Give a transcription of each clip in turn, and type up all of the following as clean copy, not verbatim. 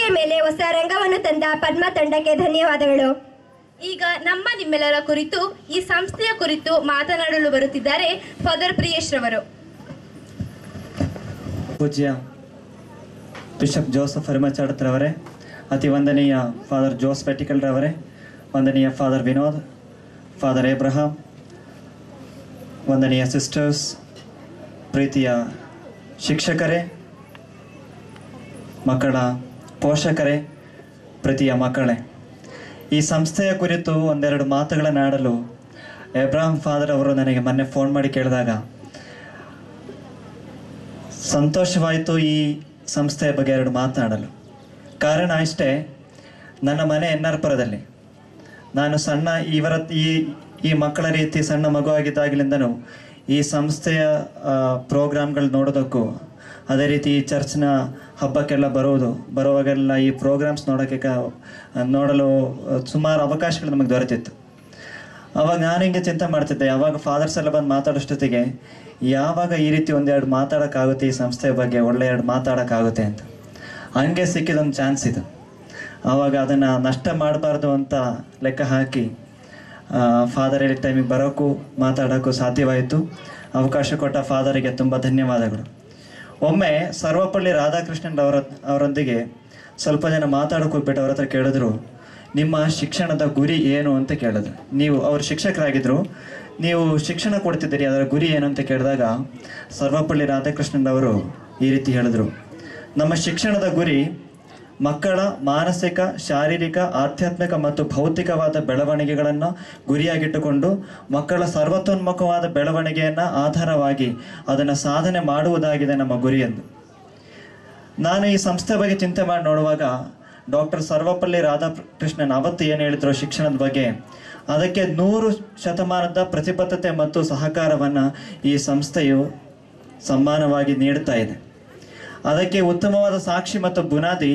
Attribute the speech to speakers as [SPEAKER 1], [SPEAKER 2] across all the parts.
[SPEAKER 1] ವೇದಿಕೆಯ ಮೇಲೆ ಹೊಸ ರಂಗವನ್ನು ತಂದ ಪದ್ಮ ತಂಡಕ್ಕೆ ಧನ್ಯವಾದಗಳು.
[SPEAKER 2] ಈಗ ನಿಮ್ಮೆಲ್ಲರ ಕುರಿತು ಈ ಸಂಸ್ಥೆಯ ಕುರಿತು ಮಾತನಾಡಲು ಬರುತ್ತಿದ್ದಾರೆ ಫಾದರ್ ಪ್ರಿಯೇಶ್ ರವರು.
[SPEAKER 3] ಪೂಜ್ಯ ಬಿಷಪ್ ಜೋಸೆಫ್ ಹರಿಮಚಾಡತ್ರವರೇ, ಅತಿ ವಂದನೀಯ ಫಾದರ್ ಜೋಸ್ ಪೆಟಿಕಲ್ ರವರೇ, ವಂದನೀಯ ಫಾದರ್ ವಿನೋದ್, ಫಾದರ್ ಏಬ್ರಹಾಂ, ವಂದನೀಯ ಸಿಸ್ಟರ್ಸ್, ಪ್ರೀತಿಯ ಶಿಕ್ಷಕರೇ, ಮಕ್ಕಳ ಪೋಷಕರೇ, ಪ್ರೀತಿಯ ಮಕ್ಕಳೇ, ಈ ಸಂಸ್ಥೆಯ ಕುರಿತು ಒಂದೆರಡು ಮಾತುಗಳನ್ನಾಡಲು ಏಬ್ರಹಾಂ ಫಾದರ್ ಅವರು ನನಗೆ ಮೊನ್ನೆ ಫೋನ್ ಮಾಡಿ ಕೇಳಿದಾಗ ಸಂತೋಷವಾಯಿತು ಈ ಸಂಸ್ಥೆಯ ಬಗ್ಗೆ ಎರಡು ಮಾತನಾಡಲು. ಕಾರಣ ಇಷ್ಟೇ, ನನ್ನ ಮನೆ ಎನ್ನಾರ್ಪುರದಲ್ಲಿ. ನಾನು ಸಣ್ಣ ಈ ಮಕ್ಕಳ ರೀತಿ ಸಣ್ಣ ಮಗುವಾಗಿದ್ದಾಗಲಿಂದನೂ ಈ ಸಂಸ್ಥೆಯ ಪ್ರೋಗ್ರಾಮ್ಗಳು ನೋಡೋದಕ್ಕೂ, ಅದೇ ರೀತಿ ಈ ಚರ್ಚ್ನ ಹಬ್ಬಕ್ಕೆಲ್ಲ ಬರುವಾಗೆಲ್ಲ ಈ ಪ್ರೋಗ್ರಾಮ್ಸ್ ನೋಡಲು ಸುಮಾರು ಅವಕಾಶಗಳು ನಮಗೆ ದೊರೆತಿತ್ತು. ಅವಾಗ ನಾನು ಹಿಂಗೆ ಚಿಂತೆ ಮಾಡ್ತಿದ್ದೆ, ಯಾವಾಗ ಫಾದರ್ಸ್ ಎಲ್ಲ ಬಂದು ಮಾತಾಡೋಷ್ಟೊತ್ತಿಗೆ ಯಾವಾಗ ಈ ರೀತಿ ಒಂದೆರಡು ಮಾತಾಡೋಕ್ಕಾಗುತ್ತೆ, ಈ ಸಂಸ್ಥೆಯ ಬಗ್ಗೆ ಒಳ್ಳೆ ಎರಡು ಮಾತಾಡೋಕ್ಕಾಗುತ್ತೆ ಅಂತ. ಹಂಗೆ ಸಿಕ್ಕಿದೊಂದು ಚಾನ್ಸ್ ಇದು. ಆವಾಗ ಅದನ್ನು ನಷ್ಟ ಮಾಡಬಾರ್ದು ಅಂತ ಲೆಕ್ಕ ಹಾಕಿ ಫಾದರ್ ಹೇಳಿದ ಟೈಮಿಗೆ ಬರೋಕ್ಕೂ ಮಾತಾಡೋಕ್ಕೂ ಸಾಧ್ಯವಾಯಿತು. ಅವಕಾಶ ಕೊಟ್ಟ ಫಾದರಿಗೆ ತುಂಬ ಧನ್ಯವಾದಗಳು. ಒಮ್ಮೆ ಸರ್ವಪಳ್ಳಿ ರಾಧಾಕೃಷ್ಣನ್ ಅವರೊಂದಿಗೆ ಸ್ವಲ್ಪ ಜನ ಮಾತಾಡೋಕೆ ಹೋಗ್ಬಿಟ್ಟು ಅವ್ರ ಹತ್ರ ಕೇಳಿದ್ರು, ನಿಮ್ಮ ಶಿಕ್ಷಣದ ಗುರಿ ಏನು ಅಂತ ಕೇಳಿದ್ರು. ಅವರು ಶಿಕ್ಷಕರಾಗಿದ್ದರು, ನೀವು ಶಿಕ್ಷಣ ಕೊಡ್ತಿದ್ದೀರಿ, ಅದರ ಗುರಿ ಏನು ಅಂತ ಕೇಳಿದಾಗ ಸರ್ವಪಳ್ಳಿ ರಾಧಾಕೃಷ್ಣನ್ ಅವರು ಈ ರೀತಿ ಹೇಳಿದ್ರು, ನಮ್ಮ ಶಿಕ್ಷಣದ ಗುರಿ ಮಕ್ಕಳ ಮಾನಸಿಕ, ಶಾರೀರಿಕ, ಆಧ್ಯಾತ್ಮಿಕ ಮತ್ತು ಭೌತಿಕವಾದ ಬೆಳವಣಿಗೆಗಳನ್ನು ಗುರಿಯಾಗಿಟ್ಟುಕೊಂಡು ಮಕ್ಕಳ ಸರ್ವತೋನ್ಮುಖವಾದ ಬೆಳವಣಿಗೆಯನ್ನು ಆಧಾರವಾಗಿ ಅದನ್ನು ಸಾಧನೆ ಮಾಡುವುದಾಗಿದೆ ನಮ್ಮ ಗುರಿ ಎಂದು. ನಾನು ಈ ಸಂಸ್ಥೆ ಬಗ್ಗೆ ಚಿಂತೆ ಮಾಡಿ ನೋಡುವಾಗ ಡಾಕ್ಟರ್ ಸರ್ವಪಳ್ಳಿ ರಾಧಾಕೃಷ್ಣನ್ ಅವತ್ತು ಏನು ಹೇಳಿದ್ರು ಶಿಕ್ಷಣದ ಬಗ್ಗೆ, ಅದಕ್ಕೆ 100% ಪ್ರತಿಬದ್ಧತೆ ಮತ್ತು ಸಹಕಾರವನ್ನು ಈ ಸಂಸ್ಥೆಯು ಸಮ್ಮಾನವಾಗಿ ನೀಡುತ್ತಾ ಇದೆ. ಅದಕ್ಕೆ ಉತ್ತಮವಾದ ಸಾಕ್ಷಿ ಮತ್ತು ಬುನಾದಿ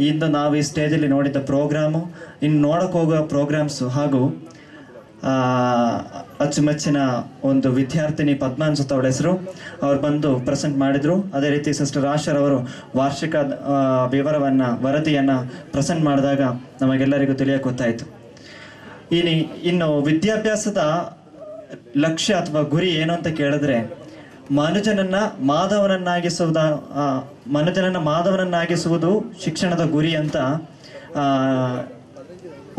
[SPEAKER 3] ಇಂದು ನಾವು ಈ ಸ್ಟೇಜಲ್ಲಿ ನೋಡಿದ ಪ್ರೋಗ್ರಾಮು, ಇನ್ನು ನೋಡೋಕೆ ಹೋಗುವ ಪ್ರೋಗ್ರಾಮ್ಸು, ಹಾಗೂ ಅಚ್ಚುಮೆಚ್ಚಿನ ಒಂದು ವಿದ್ಯಾರ್ಥಿನಿ ಪದ್ಮ ಅನ್ಸುತ್ತೆ ಅವಳ ಹೆಸರು, ಅವ್ರು ಬಂದು ಪ್ರೆಸೆಂಟ್ ಮಾಡಿದರು. ಅದೇ ರೀತಿ ಸಿಸ್ಟರ್ ಆಶರ್ ಅವರು ವಾರ್ಷಿಕ ವರದಿಯನ್ನು ಪ್ರೆಸೆಂಟ್ ಮಾಡಿದಾಗ ನಮಗೆಲ್ಲರಿಗೂ ತಿಳಿಯೋಕೆ ಗೊತ್ತಾಯಿತು. ಇನ್ನು ವಿದ್ಯಾಭ್ಯಾಸದ ಲಕ್ಷ್ಯ ಅಥವಾ ಗುರಿ ಏನು ಅಂತ ಕೇಳಿದ್ರೆ, ಮನುಜನನ್ನು ಮಾಧವನನ್ನಾಗಿಸುವುದು ಶಿಕ್ಷಣದ ಗುರಿ ಅಂತ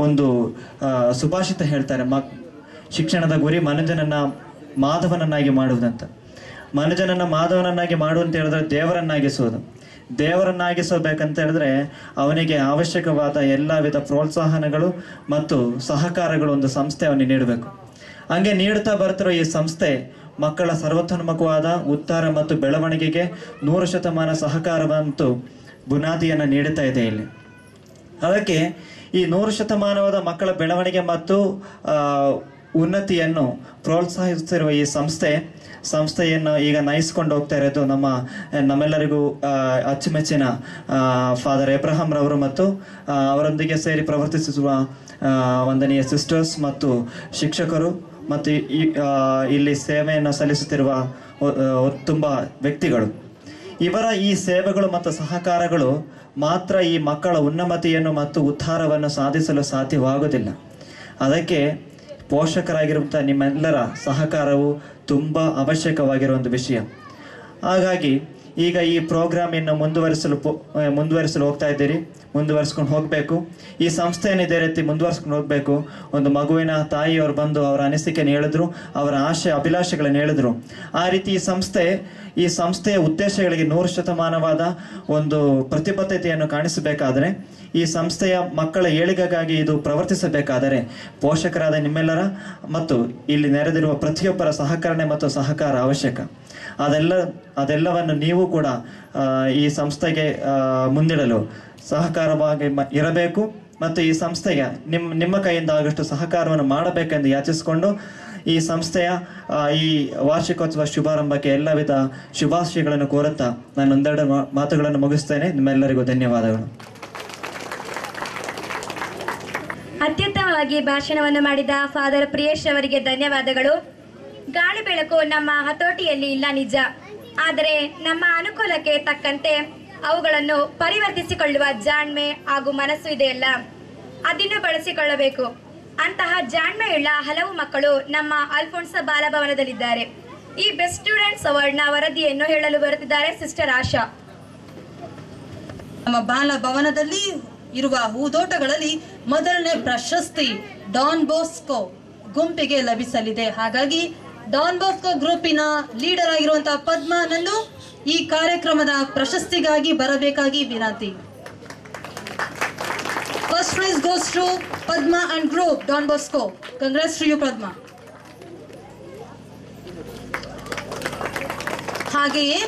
[SPEAKER 3] ಒಂದು ಸುಭಾಷಿತ ಹೇಳ್ತಾರೆ. ಶಿಕ್ಷಣದ ಗುರಿ ಮನುಜನನ್ನು ಮಾಧವನನ್ನಾಗಿ ಮಾಡುವುದಂತ. ಮನುಜನನ್ನು ಮಾಧವನನ್ನಾಗಿ ಮಾಡುವಂತ ಹೇಳಿದ್ರೆ ದೇವರನ್ನಾಗಿಸಬೇಕಂತ ಹೇಳಿದ್ರೆ ಅವನಿಗೆ ಅವಶ್ಯಕವಾದ ಎಲ್ಲ ವಿಧ ಪ್ರೋತ್ಸಾಹನಗಳು ಮತ್ತು ಸಹಕಾರಗಳು ಒಂದು ಸಂಸ್ಥೆ ಅವನಿಗೆ ನೀಡಬೇಕು. ಹಂಗೆ ನೀಡುತ್ತಾ ಬರ್ತಿರೋ ಈ ಸಂಸ್ಥೆ ಮಕ್ಕಳ ಸರ್ವತೋನ್ಮುಖವಾದ ಉದ್ಧಾರ ಮತ್ತು ಬೆಳವಣಿಗೆಗೆ 100% ಸಹಕಾರವಂತೂ ಬುನಾದಿಯನ್ನು ನೀಡುತ್ತಾ ಇದೆ ಇಲ್ಲಿ. ಅದಕ್ಕೆ ಈ 100% ಮಕ್ಕಳ ಬೆಳವಣಿಗೆ ಮತ್ತು ಉನ್ನತಿಯನ್ನು ಪ್ರೋತ್ಸಾಹಿಸುತ್ತಿರುವ ಈ ಸಂಸ್ಥೆಯನ್ನು ಈಗ ನಯಿಸ್ಕೊಂಡು ಹೋಗ್ತಾ ಇರೋದು ನಮ್ಮೆಲ್ಲರಿಗೂ ಅಚ್ಚುಮೆಚ್ಚಿನ ಫಾದರ್ ಏಬ್ರಹಾಂ ರವರು ಮತ್ತು ಅವರೊಂದಿಗೆ ಸೇರಿ ಪ್ರವರ್ತಿಸುವ ವಂದನೀಯ ಸಿಸ್ಟರ್ಸ್ ಮತ್ತು ಶಿಕ್ಷಕರು ಮತ್ತು ಇಲ್ಲಿ ಸೇವೆಯನ್ನು ಸಲ್ಲಿಸುತ್ತಿರುವ ತುಂಬ ವ್ಯಕ್ತಿಗಳು. ಇವರ ಈ ಸೇವೆಗಳು ಮತ್ತು ಸಹಕಾರಗಳು ಮಾತ್ರ ಈ ಮಕ್ಕಳ ಉನ್ನಮತಿಯನ್ನು ಮತ್ತು ಉದ್ಧಾರವನ್ನು ಸಾಧಿಸಲು ಸಾಧ್ಯವಾಗುವುದಿಲ್ಲ. ಅದಕ್ಕೆ ಪೋಷಕರಾಗಿರುವಂಥ ನಿಮ್ಮೆಲ್ಲರ ಸಹಕಾರವು ತುಂಬ ಅವಶ್ಯಕವಾಗಿರುವ ಒಂದು ವಿಷಯ. ಹಾಗಾಗಿ ಈಗ ಈ ಪ್ರೋಗ್ರಾಮ್ ಇನ್ನು ಮುಂದುವರಿಸಲು ಹೋಗ್ತಾ ಇದ್ದೀರಿ, ಮುಂದುವರಿಸ್ಕೊಂಡು ಹೋಗಬೇಕು. ಈ ಸಂಸ್ಥೆಯನ್ನು ಇದೇ ರೀತಿ ಮುಂದುವರಿಸ್ಕೊಂಡು ಹೋಗಬೇಕು. ಒಂದು ಮಗುವಿನ ತಾಯಿಯವರು ಬಂದು ಅವರ ಅನಿಸಿಕೆಯನ್ನು ಹೇಳಿದ್ರು, ಅವರ ಅಭಿಲಾಷೆಗಳನ್ನು ಹೇಳಿದ್ರು. ಆ ರೀತಿ ಈ ಸಂಸ್ಥೆಯ ಉದ್ದೇಶಗಳಿಗೆ 100% ಒಂದು ಪ್ರತಿಬದ್ಧತೆಯನ್ನು ಕಾಣಿಸಬೇಕಾದರೆ, ಈ ಸಂಸ್ಥೆಯ ಮಕ್ಕಳ ಏಳಿಗೆಗಾಗಿ ಇದು ಪ್ರವರ್ತಿಸಬೇಕಾದರೆ ಪೋಷಕರಾದ ನಿಮ್ಮೆಲ್ಲರ ಮತ್ತು ಇಲ್ಲಿ ನೆರೆದಿರುವ ಪ್ರತಿಯೊಬ್ಬರ ಸಹಕಾರ ಅವಶ್ಯಕ. ಅದೆಲ್ಲವನ್ನು ನೀವು ಕೂಡ ಈ ಸಂಸ್ಥೆಗೆ ಮುಂದಿಡಲು ಸಹಕಾರವಾಗಿ ಇರಬೇಕು ಮತ್ತು ಈ ಸಂಸ್ಥೆಗೆ ನಿಮ್ಮ ಕೈಯಿಂದ ಆದಷ್ಟು ಸಹಕಾರವನ್ನು ಮಾಡಬೇಕೆಂದು ಯಾಚಿಸಿಕೊಂಡು ಈ ಸಂಸ್ಥೆಯ ಈ ವಾರ್ಷಿಕೋತ್ಸವ ಶುಭಾರಂಭಕ್ಕೆ ಎಲ್ಲ ವಿಧ ಶುಭಾಶಯಗಳನ್ನು ಕೋರುತ್ತಾ ನಾನು ಒಂದೆರಡು ಮಾತುಗಳನ್ನು ಮುಗಿಸ್ತೇನೆ. ನಿಮ್ಮೆಲ್ಲರಿಗೂ ಧನ್ಯವಾದಗಳು.
[SPEAKER 1] ಅತ್ಯುತ್ತಮವಾಗಿ ಭಾಷಣವನ್ನು ಮಾಡಿದ ಫಾದರ್ ಪ್ರಿಯೇಶ್ ಅವರಿಗೆ ಧನ್ಯವಾದಗಳು. ಗಾಳಿ ಬೆಳಕು ನಮ್ಮ ಹತೋಟಿಯಲ್ಲಿ ಇಲ್ಲ ನಿಜ, ಆದರೆ ನಮ್ಮ ಅನುಕೂಲಕ್ಕೆ ತಕ್ಕಂತೆ ಅವುಗಳನ್ನು ಪರಿವರ್ತಿಸಿಕೊಳ್ಳುವ ಜಾಣ್ಮೆ ಹಾಗೂ ಮನಸ್ಸು ಇದೆಯಲ್ಲ, ಅದನ್ನು ಬಳಸಿಕೊಳ್ಳಬೇಕು. ಅಂತಹ ಜಾಣ್ಮೆಯುಳ್ಳ ಹಲವು ಮಕ್ಕಳು ನಮ್ಮ ಅಲ್ಫೋನ್ಸಾ ಬಾಲಭವನದಲ್ಲಿದ್ದಾರೆ. ಈ ಬೆಸ್ಟ್ ಸ್ಟೂಡೆಂಟ್ಸ್ ಅವಾರ್ಡ್ನ ವರದಿಯನ್ನು ಹೇಳಲು ಬರುತ್ತಿದ್ದಾರೆ ಸಿಸ್ಟರ್ ಆಶಾ.
[SPEAKER 4] ನಮ್ಮ ಬಾಲಭವನದಲ್ಲಿ ಇರುವ ಹೂದೋಟಗಳಲ್ಲಿ ಮೊದಲನೇ ಪ್ರಶಸ್ತಿ ಡಾನ್ ಬೋಸ್ಕೋ ಗುಂಪಿಗೆ ಲಭಿಸಲಿದೆ. ಹಾಗಾಗಿ ಡಾನ್ ಬೋಸ್ಕೋ ಗ್ರೂಪಿನ ಲೀಡರ್ ಆಗಿರುವಂತಹ ಪದ್ಮನನ್ನು ಈ ಕಾರ್ಯಕ್ರಮದ ಪ್ರಶಸ್ತಿಗಾಗಿ ಬರಬೇಕಾಗಿ ವಿನಂತಿ. First prize goes to Padma and group Don Bosco. Congrats to you Padma. ಹಾಗೆಯೇ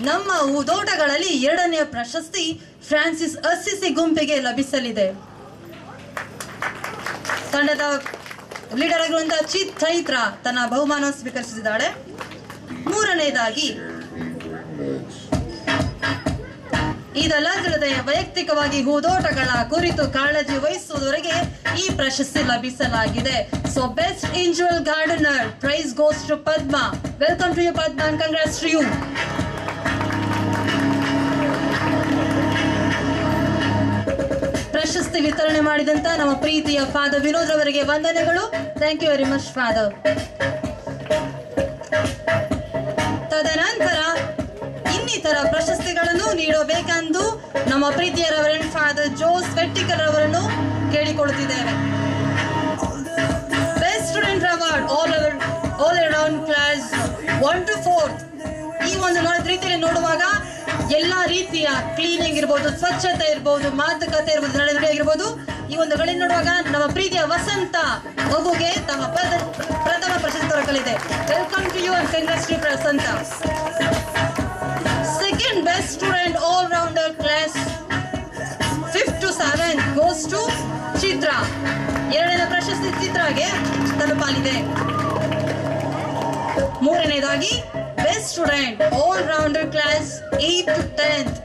[SPEAKER 4] ನಮ್ಮ ಹೂದೋಟಗಳಲ್ಲಿ ಎರಡನೆಯ ಪ್ರಶಸ್ತಿ ಫ್ರಾನ್ಸಿಸ್ ಅಸ್ಸಿಸಿ ಗುಂಪಿಗೆ ಲಭಿಸಲಿದೆ. ತಂಡದ ಲೀಡರ್ ಆಗಿರುವಂತಹ ಚೈತ್ರ ತನ್ನ ಬಹುಮಾನ ಸ್ವೀಕರಿಸಿದ್ದಾಳೆ. ಮೂರನೆಯದಾಗಿ ಇದಲ್ಲದೆ ವೈಯಕ್ತಿಕವಾಗಿ ಹೂದೋಟಗಳ ಕುರಿತು ಕಾಳಜಿ ವಹಿಸುವವರಿಗೆ ಈ ಪ್ರಶಸ್ತಿ ಲಭಿಸಲಾಗಿದೆ. So best individual gardener prize goes to Padma. Welcome to you Padma and congrats to you. ಪ್ರಶಸ್ತಿ ವಿತರಣೆ ಮಾಡಿದಂತ ನಮ್ಮ ಪ್ರೀತಿಯ ಫಾದರ್ ವಿನೋದ್ ಅವರಿಗೆ ವಂದನೆಗಳು. Thank you very much father. ತದನಂತರ ಇನ್ನಿತರ ಪ್ರಶಸ್ತಿಗಳನ್ನು ನೀಡಬೇಕೆಂದು ನಮ್ಮ ಪ್ರೀತಿಯ ರೆವರೆಂಡ್ ಫಾದರ್ ಜೋಸ್ ವೆಟ್ಟಿಕರ್ ಅವರನ್ನು ಕೇಳಿಕೊಳ್ಳುತ್ತಿದ್ದೇವೆ. Best student award all around class 1 to 4th. ಈ ಒಂದು ರೀತಿಯಲ್ಲಿ ನೋಡುವಾಗ ಎಲ್ಲಾ ರೀತಿಯ ಕ್ಲೀನಿಂಗ್ ಇರ್ಬೋದು, ಸ್ವಚ್ಛತೆ ಇರ್ಬೋದು, ಮಾತುಕತೆ ಇರ್ಬೋದು, ನಡೆನುಡಿ ಆಗಿರ್ಬೋದು, ಈ ಒಂದು ಗಳಿನ ನೋಡುವಾಗ ನಮ್ಮ ಪ್ರೀತಿಯ ವಸಂತ ಮಗುಗೆ ತಮ್ಮ ಪ್ರಥಮ ಪ್ರಶಸ್ತಿ ದೊರಕಲಿದೆ. Welcome to you and congrats to Vasantha. Second best student all rounder class 5th to 7th goes to Chitra. ಎರಡನೇ ಪ್ರಶಸ್ತಿ ಚಿತ್ರಾಗೆ ತಲುಪಲಿದೆ. ಮೂರನೇದಾಗಿ best student all rounder class 8th to 10th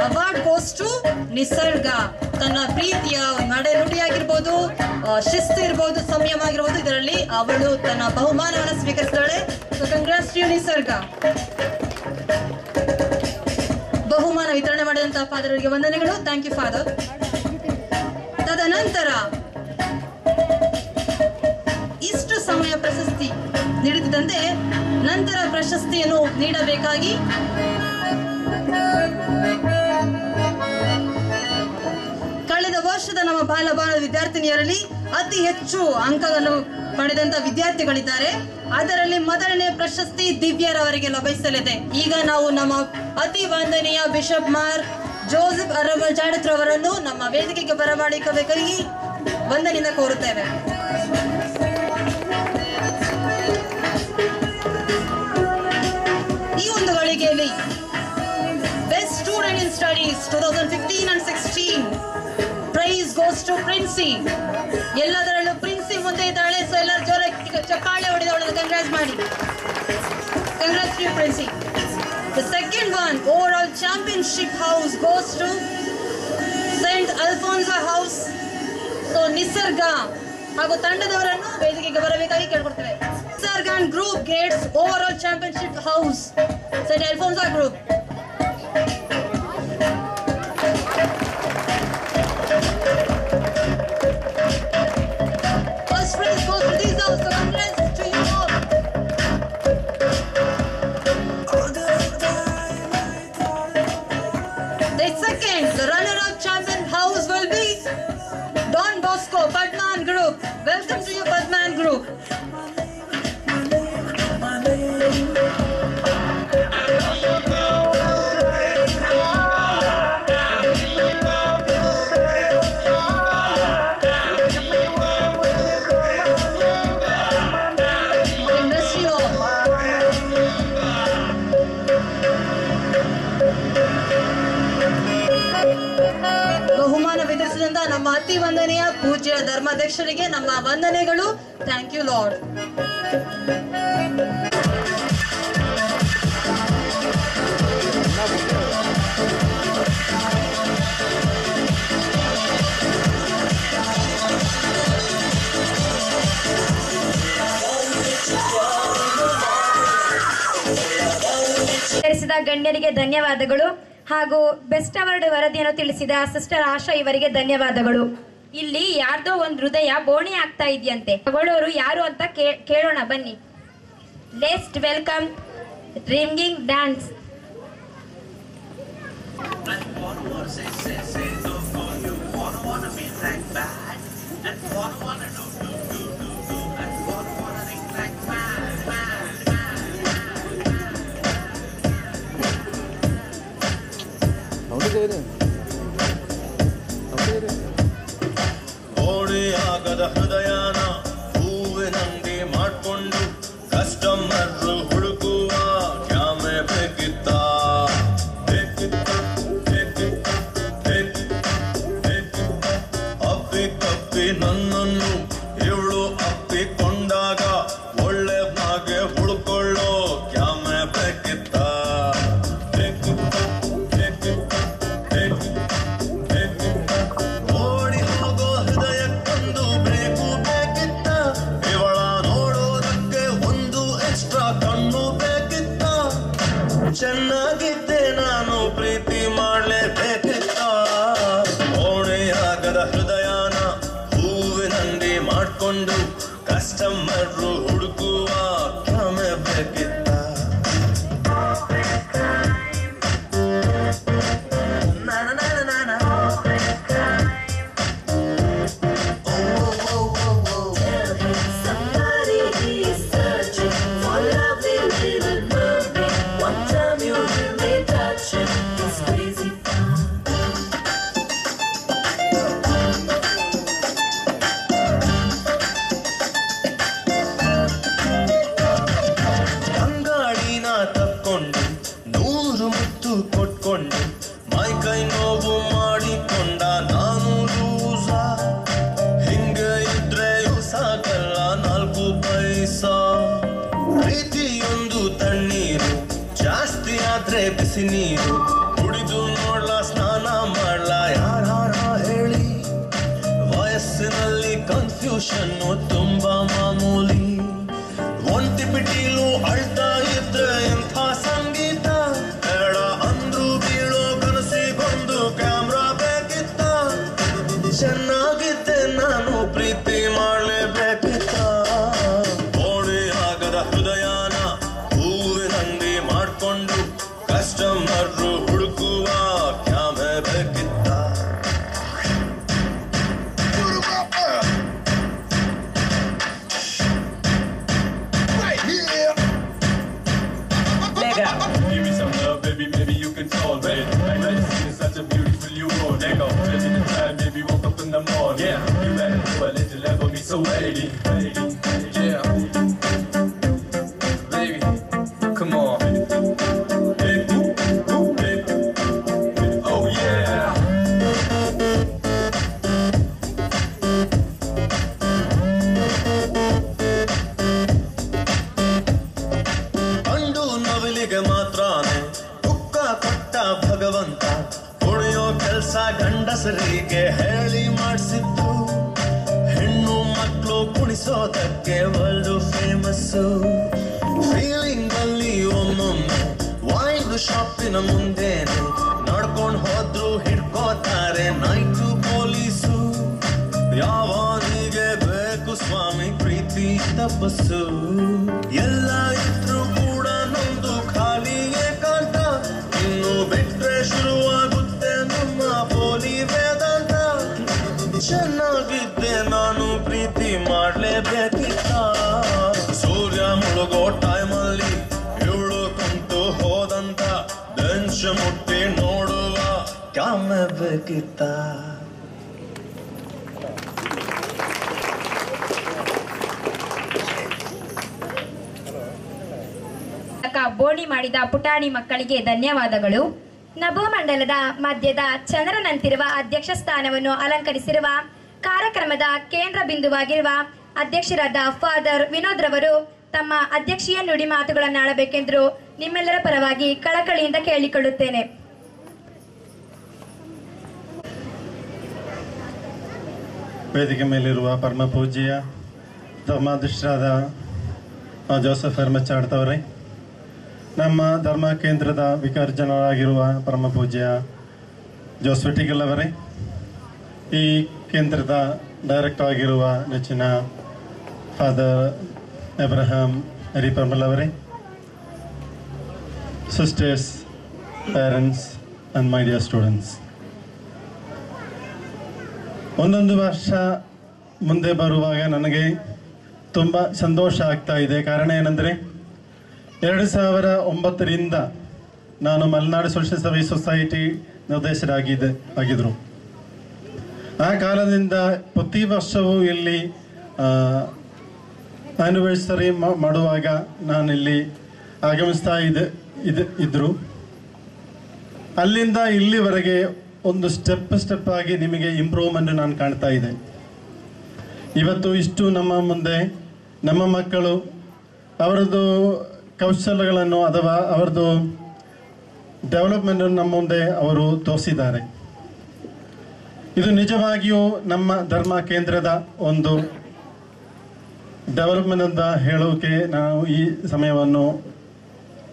[SPEAKER 4] award goes to Nisarga. ತನ್ನ ಪ್ರೀತಿಯ ನಡೆನುಡಿ ಆಗಿರ್ಬೋದು, ಶಿಸ್ತು ಇರ್ಬೋದು, ಸಂಯಮ ಆಗಿರ್ಬೋದು, ಇದರಲ್ಲಿ ಅವಳು ತನ್ನ ಬಹುಮಾನವನ್ನು ಸ್ವೀಕರಿಸಿದ್ದಾಳೆ. ಸೊ ಕಂಗ್ರಾಟ್ಸ್ ಟು ನಿಸರ್ಗ. ಬಹುಮಾನ ವಿತರಣೆ ಮಾಡಿದಂತಹ ಫಾದರ್ ಅವರಿಗೆ ವಂದನೆಗಳು. Thank you father. ತದನಂತರ ಇಷ್ಟು ಸಮಯ ಪ್ರಶಸ್ತಿ ನೀಡುತ್ತಿದ್ದಂತೆ ನಂತರ ಪ್ರಶಸ್ತಿಯನ್ನು ನೀಡಬೇಕಾಗಿ ಕಳೆದ ವರ್ಷದ ನಮ್ಮ ಬಾಲಭವನದ ವಿದ್ಯಾರ್ಥಿನಿಯರಲ್ಲಿ ಅತಿ ಹೆಚ್ಚು ಅಂಕಗಳನ್ನು ಪಡೆದಂತ ವಿದ್ಯಾರ್ಥಿಗಳಿದ್ದಾರೆ. ಅದರಲ್ಲಿ ಮೊದಲನೇ ಪ್ರಶಸ್ತಿ ದಿವ್ಯರವರಿಗೆ ಲಭಿಸಲಿದೆ. ಈಗ ನಾವು ನಮ್ಮ ಅತಿ ವಂದನೀಯ ಬಿಷಪ್ ಮಾರ್ ಜೋಸೆಫ್ ಅರವಲ್ ಜಾಡತ್ರ ಅವರನ್ನು ನಮ್ಮ ವೇದಿಕೆಗೆ ಬರಮಾಡಿಕಬೇಕಾಗಿ ವಂದನೆಯಿಂದ ಕೋರುತ್ತೇವೆ. ಈ ಒಂದು ಗಳಿಗೆಯಲ್ಲಿ best student in studies 2015 and 16 prize goes to Princy. ಎಲ್ಲದರಲ್ಲೂ ಪ್ರಿನ್ಸಿ ಮುಂದೆ ಇದ್ದಾಳೆ. ಸೊ ಎಲ್ಲರೂ ಜೋರ ಚಪ್ಪಾಳೆ ಹೊಡೆದವಳನ್ನು ಕಂಗ್ರಾಟ್ಸ್ ಮಾಡಿ. Congrats to Princy. The second one overall championship house goes to Saint Alphonsa House. So ನಿಸರ್ಗ ಹಾಗೂ ತಂಡದವರನ್ನು ವೇದಿಕೆಗೆ ಬರಬೇಕಾಗಿ ಕೇಳ್ಕೊಡ್ತೇವೆ. ನಿಸರ್ಗ and group Gates over all championship house Saint Alphonsa Group. First prize goes to these house. So congrats to you all. The second, the runner-up champion house will be Don Bosco Padman Group. Welcome to you, Padman Group. ಬಹುಮಾನ ವಿತರಿಸಿದಂತ ನಮ್ಮ ಅತಿ ವಂದನೆಯ ಪೂಜ್ಯ ಧರ್ಮಾಧ್ಯಕ್ಷರಿಗೆ ನಮ್ಮ ವಂದನೆಗಳು. Thank you lord.
[SPEAKER 1] ಗಣ್ಯರಿಗೆ ಧನ್ಯವಾದಗಳು. ಹಾಗೂ ಬೆಸ್ಟ್ ಅವಾರ್ಡ್ ವರದಿಯನ್ನು ತಿಳಿಸಿದ ಸಿಸ್ಟರ್ ಆಶಾ ಇವರಿಗೆ ಧನ್ಯವಾದಗಳು.
[SPEAKER 2] ಇಲ್ಲಿ ಯಾರ್ದೋ ಒಂದು ಹೃದಯ ಬೋಣಿ ಆಗ್ತಾ ಇದೆಯಂತೆ. ತಗೊಳ್ಳೋರು ಯಾರು ಅಂತ ಕೇಳೋಣ ಬನ್ನಿ. Let's welcome ringing dance.
[SPEAKER 5] ಆಗದ ಹೃದಯನ ಹೂವಿನಂಗೆ ಮಾಡ್ಕೊಂಡು ಕಸ್ಟಮರ್ ಹುಡುಕುವ ಕ್ಯಾಮೆ ಬೇಕಿತ್ತ ಅಪ್ಪಿ ಕಪ್ಪಿ ನನ್ನನ್ನು ಇವಳು ಅಪ್ಪಿಕೊಂಡಾಗ ಒಳ್ಳೆ ಹಾಗೆ ಹುಡುಕೊಳ್ಳೋ ಕ್ಯಾಮೆ ಬೇಕಿತ್ತ ಓಡಿ ಹೋಗೋ ಹೃದಯಕ್ಕೊಂದು ಬ್ರೇಕು ಬೇಕಿತ್ತ ಇವಳ ನೋಡೋದಕ್ಕೆ ಒಂದು ಎಕ್ಸ್ಟ್ರಾ ಕಣ್ಣು ಬೇಕಿತ್ತ ಚೆನ್ನಾಗಿದ್ದೆ ನಾನು ಪ್ರೀತಿ ಮಾಡ್ಲೇಬೇಕಿತ್ತ ಓಣೆಯಾಗದ ಹೃದಯನ ಹೂವಿನಂಗೆ ಮಾಡ್ಕೊಂಡು ಕಸ್ಟಮರ್ ಹುಡುಕುವ ಕ್ಯಾಮೆ ಬೇಕಿತ್ತ ತಕ್ಕೊಂಡು 100 ಮುತ್ತು ಕೊಟ್ಕೊಂಡು ಮೈ ಕೈ ನೋವು ಮಾಡಿಕೊಂಡ ನಾನು ಲೂಸ ಹಿಂಗೆ ಇದ್ರೆ ಸಾಕಲ್ಲ 4 ಪೈಸಾ ಪ್ರೀತಿಯೊಂದು ತಣ್ಣೀರು ಜಾಸ್ತಿ ಆದ್ರೆ ಬಿಸಿ ನೀರು ಕುಡಿದು ನೋಡ್ಲ ಸ್ನಾನ ಮಾಡ್ಲ ಯಾರ ಹೇಳಿ ವಯಸ್ಸಿನಲ್ಲಿ ಕನ್ಫ್ಯೂಷನ್ನು ತುಂಬಾ ಮಾಮೂಲಿ ಒಂಟಿ ಪಿಟೀಲು ಅಳ್ತಾ ಇದ್ರೆ ಎಂಥ ಸಂಗೀತ ಬೇಡ ಅಂದ್ರು ಬೀಳೋ ಕನಸಿಗೊಂದು ಕ್ಯಾಮ್ರಾ ಬೇಕಿತ್ತ ಚೆನ್ನಾಗಿದ್ದೆ ನಾನು ಪ್ರೀತಿ ಮಾಡ್ಲೇಬೇಕಿತ್ತ ಓಡಿ ಆಗದ ಹೃದಯನ ಹೂವಿನಂಗೆ ಮಾಡ್ಕೊಂಡು ಕಸ್ಟಮರ್ ಹುಡುಕುವ ಕ್ಯಾಮೆ ಬೇಕಿತ್ತ
[SPEAKER 6] Give me some love, baby, maybe you can solve it. Like medicine is such a beautiful you go. Let go, just in the time, baby, woke up in the morning. Yeah, you better do a little love for me, so wait. Yeah, baby, come on. Hey, hey. Oh yeah. ನವಿಲಿಗೆ ಮಾತ್ರನೇ ದುಃಖ ಕೊಟ್ಟ ಭಗವಂತ ಕುಣಿಯೋ ಕೆಲ್ಸ ಗಂಡಸರಿಗೆ ಹೇಳಿ ಮಾಡಿಸಿದ್ದು ಹೆಣ್ಣು ಮಕ್ಕಳು ಕುಣಿಸೋದಕ್ಕೆ ವರ್ಲ್ಡ್ ಫೇಮಸ್ಸು ಫೀಲಿಂಗ್ ಅಲ್ಲಿ ಒಮ್ಮೊಮ್ಮೆ ವೈನ್ ಶಾಪಿನ ಮುಂದೆನೆ ನಡ್ಕೊಂಡು ಹೋದ್ರು ಹಿಡ್ಕೋತಾರೆ ನೈಟು ಪೊಲೀಸು ಯಾವನಿಗೆ ಬೇಕು ಸ್ವಾಮಿ ಪ್ರೀತಿ ತಪಸ್ಸು ಎಲ್ಲ ಇದ್ರು ಕೂಡ ನಮ್ದು ಖಾಲಿ ಏಕಾಂತ ಇನ್ನು ಬಿಟ್ರೆ ಶುರುವಾಗುತ್ತೆ ನಮ್ಮ ಪೋಲಿ ವೇದಾಂತ ಚೆನ್ನಾಗಿದ್ದೆ ನಾನು ಪ್ರೀತಿ ಮಾಡ್ಲೇಬೇಕಿತ್ತ ಸೂರ್ಯ ಮುಳುಗೋ ಟೈಮಲ್ಲಿ ಇವಳು ಕುಂತು ಹೋದಂತ ಬೆಂಚ್ ಮುಟ್ಟಿ ನೋಡುವ ಕ್ಯಾಮೆ ಬೇಕಿತ್ತ
[SPEAKER 1] ಬೋಣಿ ಮಾಡಿದ ಪುಟಾಣಿ ಮಕ್ಕಳಿಗೆ ಧನ್ಯವಾದಗಳು. ನಭೋಮಂಡಲದ ಮಧ್ಯದ ಚಂದ್ರನಂತಿರುವ ಅಧ್ಯಕ್ಷ ಸ್ಥಾನವನ್ನು ಅಲಂಕರಿಸಿರುವ ಕಾರ್ಯಕ್ರಮದ ಕೇಂದ್ರ ಬಿಂದುವಾಗಿರುವ ಅಧ್ಯಕ್ಷರಾದ ಫಾದರ್ ವಿನೋದ್ ರವರು ತಮ್ಮ ಅಧ್ಯಕ್ಷೀಯ ನುಡಿ ಮಾತುಗಳನ್ನಾಡಬೇಕೆಂದು ನಿಮ್ಮೆಲ್ಲರ ಪರವಾಗಿ ಕಳಕಳಿಯಿಂದ ಕೇಳಿಕೊಳ್ಳುತ್ತೇನೆ.
[SPEAKER 7] ವೇದಿಕೆ ಮೇಲಿರುವ ಪರಮ ಪೂಜ್ಯ ಧರ್ಮಾಧ್ಯಕ್ಷರಾದ ಜೋಸೆಫ್ ಹೆರ್ಮಚಾಡ್ತವ್ರೆ, ನಮ್ಮ ಧರ್ಮ ಕೇಂದ್ರದ ವಿಕಾರ್ಜನರಾಗಿರುವ ಪರಮ ಪೂಜ್ಯ ಜೋಸ್ವೆಟಿಗಲ್ ಅವರೇ, ಈ ಕೇಂದ್ರದ ಡೈರೆಕ್ಟರ್ ಆಗಿರುವ ನೆಚ್ಚಿನ ಫಾದರ್ ಅಬ್ರಹಾಂ ಹರಿಪರ್ಮಲ್ ಅವರೇ, sisters, parents and my dear students, ಒಂದೊಂದು ವರ್ಷ ಮುಂದೆ ಬರುವಾಗ ನನಗೆ ತುಂಬ ಸಂತೋಷ ಆಗ್ತಾ ಇದೆ. ಕಾರಣ ಏನೆಂದರೆ 2009ರಿಂದ ನಾನು ಮಲೆನಾಡು ಸೋಷಿಯಲ್ ಸರ್ವಿಸ್ ಸೊಸೈಟಿ ನಿರ್ದೇಶಕರಾಗಿದ್ದರು. ಆ ಕಾಲದಿಂದ ಪ್ರತಿ ವರ್ಷವೂ ಇಲ್ಲಿ ಆ್ಯನಿವರ್ಸರಿ ಮಾಡುವಾಗ ನಾನಿಲ್ಲಿ ಆಗಮಿಸ್ತಾ ಇದ್ದರು. ಅಲ್ಲಿಂದ ಇಲ್ಲಿವರೆಗೆ ಒಂದು ಸ್ಟೆಪ್ ಆಗಿ ನಿಮಗೆ ಇಂಪ್ರೂವ್ಮೆಂಟ್ ನಾನು ಕಾಣ್ತಾ ಇದೆ. ಇವತ್ತು ಇಷ್ಟು ನಮ್ಮ ಮುಂದೆ ನಮ್ಮ ಮಕ್ಕಳು ಅವರದ್ದು ಕೌಶಲ್ಯಗಳನ್ನು ಅಥವಾ ಅವರದ್ದು ಡೆವಲಪ್ಮೆಂಟನ್ನು ನಮ್ಮ ಮುಂದೆ ಅವರು ತೋರಿಸಿದ್ದಾರೆ. ಇದು ನಿಜವಾಗಿಯೂ ನಮ್ಮ ಧರ್ಮ ಕೇಂದ್ರದ ಒಂದು ಡೆವಲಪ್ಮೆಂಟ್ ಅಂತ ಹೇಳೋಕೆ ನಾನು ಈ ಸಮಯವನ್ನು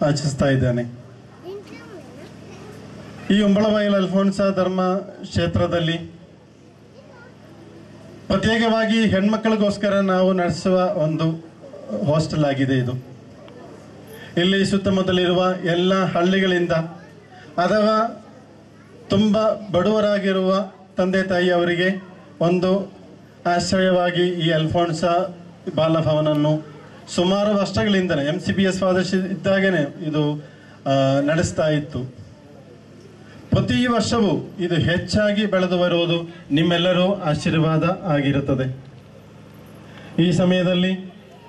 [SPEAKER 7] ಆಚರಿಸ್ತಾ ಇದ್ದೇನೆ. ಈ ಉಂಬಳಬೈಲ್ ಅಲ್ಫೋನ್ಸ ಧರ್ಮ ಕ್ಷೇತ್ರದಲ್ಲಿ ಪ್ರತ್ಯೇಕವಾಗಿ ಹೆಣ್ಮಕ್ಕಳಿಗೋಸ್ಕರ ನಾವು ನಡೆಸುವ ಒಂದು ಹಾಸ್ಟೆಲ್ ಆಗಿದೆ ಇದು. ಇಲ್ಲಿ ಸುತ್ತಮುತ್ತಲಿರುವ ಎಲ್ಲ ಹಳ್ಳಿಗಳಿಂದ ಅಥವಾ ತುಂಬ ಬಡವರಾಗಿರುವ ತಂದೆ ತಾಯಿಯವರಿಗೆ ಒಂದು ಆಶ್ರಯವಾಗಿ ಈ ಅಲ್ಫೋನ್ಸ ಬಾಲಭವನನ್ನು ಸುಮಾರು ವರ್ಷಗಳಿಂದಲೇ MCPS ಫಾದರ್ಶಿಪ್ ಇದ್ದಾಗನೇ ಇದು ನಡೆಸ್ತಾ ಇತ್ತು. ಪ್ರತಿ ವರ್ಷವೂ ಇದು ಹೆಚ್ಚಾಗಿ ಬೆಳೆದು ಬರುವುದು ನಿಮ್ಮೆಲ್ಲರೂ ಆಶೀರ್ವಾದ ಆಗಿರುತ್ತದೆ. ಈ ಸಮಯದಲ್ಲಿ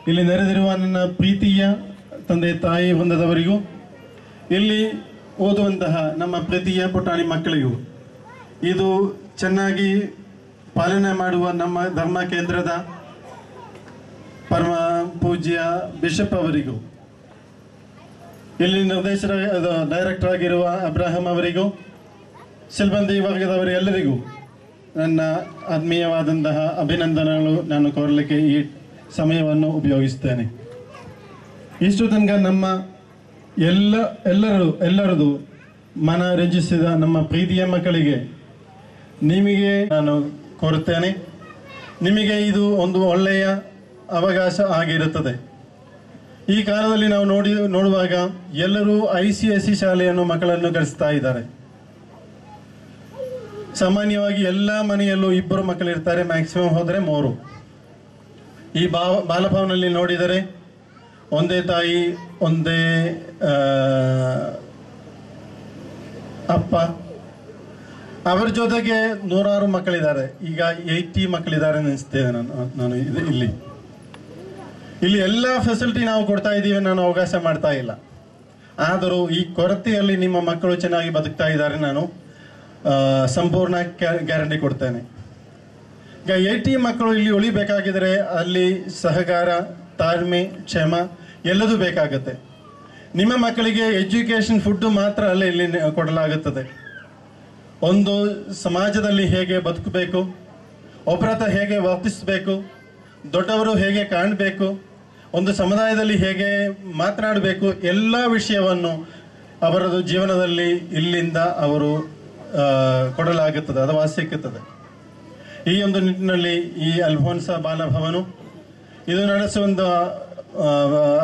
[SPEAKER 7] ಇಲ್ಲಿ ನೆರೆದಿರುವ ನನ್ನ ಪ್ರೀತಿಯ ತಂದೆ ತಾಯಿ ವೃಂದದವರಿಗೂ, ಇಲ್ಲಿ ಓದುವಂತಹ ನಮ್ಮ ಪ್ರೀತಿಯ ಪುಟಾಣಿ ಮಕ್ಕಳಿಗೂ, ಇದು ಚೆನ್ನಾಗಿ ಪಾಲನೆ ಮಾಡುವ ನಮ್ಮ ಧರ್ಮ ಕೇಂದ್ರದ ಪರಮ ಪೂಜ್ಯ ಬಿಷಪ್ ಅವರಿಗೂ, ಇಲ್ಲಿ ಡೈರೆಕ್ಟರ್ ಆಗಿರುವ ಅಬ್ರಹಾಂ ಅವರಿಗೂ, ಸಿಬ್ಬಂದಿ ವರ್ಗದವರೆಲ್ಲರಿಗೂ ನನ್ನ ಆತ್ಮೀಯವಾದಂತಹ ಅಭಿನಂದನೆಗಳು ನಾನು ಕೋರಲಿಕ್ಕೆ ಈ ಸಮಯವನ್ನು ಉಪಯೋಗಿಸ್ತೇನೆ. ಇಷ್ಟು ತನಕ ನಮ್ಮ ಎಲ್ಲರದು ಮನ ರಂಜಿಸಿದ ನಮ್ಮ ಪ್ರೀತಿಯ ಮಕ್ಕಳಿಗೆ ನಿಮಗೆ ನಾನು ಕೋರುತ್ತೇನೆ, ನಿಮಗೆ ಇದು ಒಂದು ಒಳ್ಳೆಯ ಅವಕಾಶ ಆಗಿರುತ್ತದೆ. ಈ ಕಾಲದಲ್ಲಿ ನಾವು ನೋಡುವಾಗ ಎಲ್ಲರೂ ICSE ಶಾಲೆಯನ್ನು ಮಕ್ಕಳನ್ನು ಕಳಿಸ್ತಾ ಇದ್ದಾರೆ. ಸಾಮಾನ್ಯವಾಗಿ ಎಲ್ಲ ಮನೆಯಲ್ಲೂ 2 ಮಕ್ಕಳಿರ್ತಾರೆ, ಮ್ಯಾಕ್ಸಿಮಮ್ ಹೋದರೆ 3. ಈ ಬಾಲಭವನಲ್ಲಿ ನೋಡಿದರೆ ಒಂದೇ ತಾಯಿ, ಒಂದೇ ಅಪ್ಪ, ಅವರ ಜೊತೆಗೆ 100 ಮಕ್ಕಳಿದ್ದಾರೆ. ಈಗ 80 ಮಕ್ಕಳಿದ್ದಾರೆ ಅನಿಸ್ತೇವೆ ನಾನು ಇಲ್ಲಿ ಎಲ್ಲ ಫೆಸಿಲಿಟಿ ನಾವು ಕೊಡ್ತಾ ಇದ್ದೀವಿ, ನಾನು ಅವಕಾಶ ಮಾಡ್ತಾ ಇಲ್ಲ. ಆದರೂ ಈ ಕೊರತೆಯಲ್ಲಿ ನಿಮ್ಮ ಮಕ್ಕಳು ಚೆನ್ನಾಗಿ ಬದುಕ್ತಾ ಇದ್ದಾರೆ, ನಾನು ಸಂಪೂರ್ಣ ಗ್ಯಾರಂಟಿ ಕೊಡ್ತೇನೆ. ಈಗ 80 ಮಕ್ಕಳು ಇಲ್ಲಿ ಉಳಿಬೇಕಾಗಿದ್ರೆ ಅಲ್ಲಿ ಸಹಕಾರ, ತಾಳ್ಮೆ, ಕ್ಷಮ ಎಲ್ಲದೂ ಬೇಕಾಗುತ್ತೆ. ನಿಮ್ಮ ಮಕ್ಕಳಿಗೆ ಎಜುಕೇಷನ್ ಫುಡ್ಡು ಮಾತ್ರ ಅಲ್ಲ ಇಲ್ಲಿ ಕೊಡಲಾಗುತ್ತದೆ. ಒಂದು ಸಮಾಜದಲ್ಲಿ ಹೇಗೆ ಬದುಕಬೇಕು, ಒಬ್ಬರ ಹತ್ರ ಹೇಗೆ ವರ್ತಿಸಬೇಕು, ದೊಡ್ಡವರು ಹೇಗೆ ಕಾಣಬೇಕು, ಒಂದು ಸಮುದಾಯದಲ್ಲಿ ಹೇಗೆ ಮಾತನಾಡಬೇಕು, ಎಲ್ಲ ವಿಷಯವನ್ನು ಅವರದು ಜೀವನದಲ್ಲಿ ಇಲ್ಲಿಂದ ಅವರು ಕೊಡಲಾಗುತ್ತದೆ ಅಥವಾ ಸಿಕ್ಕುತ್ತದೆ. ಈ ಒಂದು ನಿಟ್ಟಿನಲ್ಲಿ ಈ ಅಲ್ಫೋನ್ಸ ಬಾಲಭವನ ಇದು ನಡೆಸುವಂಥ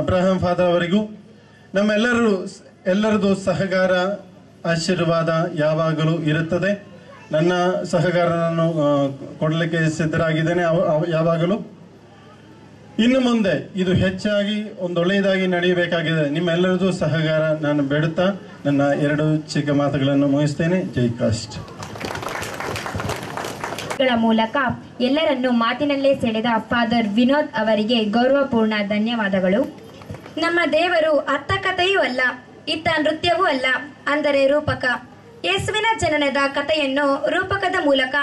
[SPEAKER 7] ಅಬ್ರಹಾಂ ಫಾದರ್ ಅವರಿಗೂ ನಮ್ಮೆಲ್ಲರದು ಸಹಕಾರ, ಆಶೀರ್ವಾದ ಯಾವಾಗಲೂ ಇರುತ್ತದೆ. ನನ್ನ ಸಹಕಾರ ನಾನು ಕೊಡಲಿಕ್ಕೆ ಸಿದ್ಧರಾಗಿದ್ದೇನೆ ಯಾವಾಗಲೂ. ಇನ್ನು ಮುಂದೆ ಇದು ಹೆಚ್ಚಾಗಿ ಒಂದು ಒಳ್ಳೆಯದಾಗಿ ನಡೆಯಬೇಕಾಗಿದೆ. ನಿಮ್ಮೆಲ್ಲರದು ಸಹಕಾರ ನಾನು ಬೇಡುತ್ತಾ ನನ್ನ 2 ಚಿಕ್ಕ ಮಾತುಗಳನ್ನು ಮುಗಿಸ್ತೇನೆ. ಜೈ ಕಾಸ್ಟ್.
[SPEAKER 2] ಮೂಲಕ ಎಲ್ಲರನ್ನೂ ಮಾತಿನಲ್ಲೇ ಸೆಳೆದ ಫಾದರ್ ವಿನೋದ್ ಅವರಿಗೆ ಗೌರವಪೂರ್ಣ ಧನ್ಯವಾದಗಳು.
[SPEAKER 1] ನಮ್ಮ ದೇವರು ಅರ್ಥ ಕಥೆಯೂ ಅಲ್ಲ, ಇತ್ತ ನೃತ್ಯವೂ ಅಲ್ಲ, ಅಂದರೆ ರೂಪಕ. ಯೇಸುವಿನ ಜನನದ ಕಥೆಯನ್ನು ರೂಪಕದ ಮೂಲಕ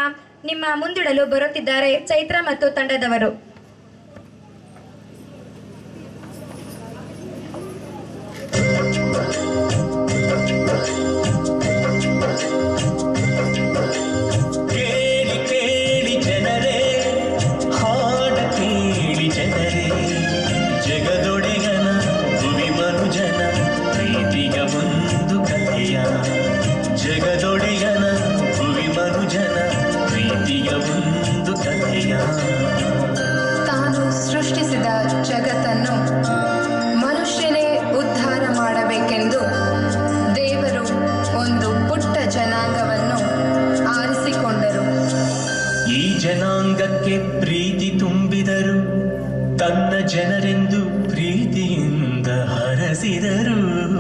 [SPEAKER 1] ನಿಮ್ಮ ಮುಂದಿಡಲು ಬರುತ್ತಿದ್ದಾರೆ ಚೈತ್ರ ಮತ್ತು ತಂಡದವರು.
[SPEAKER 5] ಜಗದೊಡೆಗನ ಭುವಿ ಮನುಜನ ಪ್ರೀತಿ
[SPEAKER 8] ಜನಾಂಗವನ್ನು ಆರಿಸಿಕೊಂಡರು.
[SPEAKER 9] ಈ ಜನಾಂಗಕ್ಕೆ ಪ್ರೀತಿ ತುಂಬಿದರು, ತನ್ನ ಜನರೆಂದು ಪ್ರೀತಿಯಿಂದ ಹರಸಿದರು.